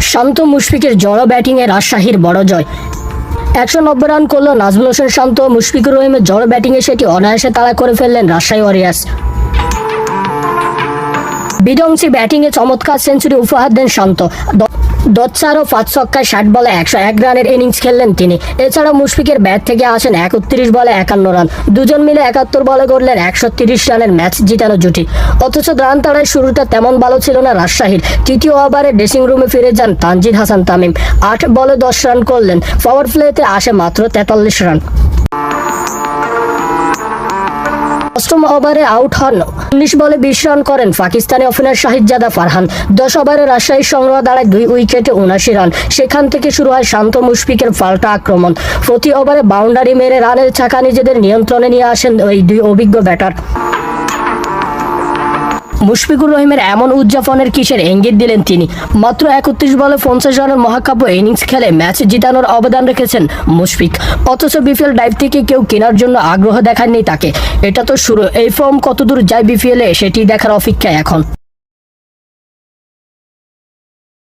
শান্ত মুশফিকের জড়ো ব্যাটিংয়ে রাজশাহীর বড় জয়। 190 রান করল নাজমুল হোসেন শান্ত। মুশফিকুর রহিমের জড়ো ব্যাটিংয়ে সেটি অনায়াসে তাড়া করে ফেললেন রাজশাহী ওয়ারিয়র্স। বিধ্বংসী ব্যাটিংয়ে চমৎকার সেঞ্চুরি উপহার দেন শান্ত। 10 ও 5 ছক্কায় 60 বলে 101 রানের ইনিংস খেললেন তিনি। এছাড়া মুশফিকের ব্যাট থেকে আসেন 31 বলে 51 রান। দুজন মিলে 71 বলে করলেন 130 রানের ম্যাচ জিতানো জুটি। অথচ রান তাড়ার শুরুটা তেমন ভালো ছিল না রাজশাহীর। তৃতীয় ওভারে ড্রেসিং রুমে ফিরে যান তানজিদ হাসান তামিম। 8 বলে 10 রান করলেন। পাওয়ার প্লেতে আসে মাত্র 43 রান। অষ্টম ওভারে আউট হন। 19 বলে 20 রান করেন পাকিস্তানি ওপেনার শাহিদজাদা ফারহান। 10 ওভারে রাজশাহীর সংগ্রহ দাঁড়ায় 2 উইকেটে 79 রান। সেখান থেকে শুরু হয় শান্ত মুশফিকের পাল্টা আক্রমণ। প্রতি ওভারে বাউন্ডারি মেরে রানের ছাকা নিজেদের নিয়ন্ত্রণে নিয়ে আসেন ওই 2 অভিজ্ঞ ব্যাটার। মুশফিকুর রহিমের এমন উদযাপনের কিসের ইঙ্গিত দিলেন তিনি? মাত্র 31 বলে 50 রানের মহাকাব্য ইনিংস খেলে ম্যাচ জিতানোর অবদান রেখেছেন মুশফিক। অথচ বিপিএল ডাইভ থেকে কেউ কেনার জন্য আগ্রহ দেখাননি তাকে। এটা তো শুরু। এই ফর্ম কতদূর যায় বিপিএলে সেটি দেখার অপেক্ষা এখন।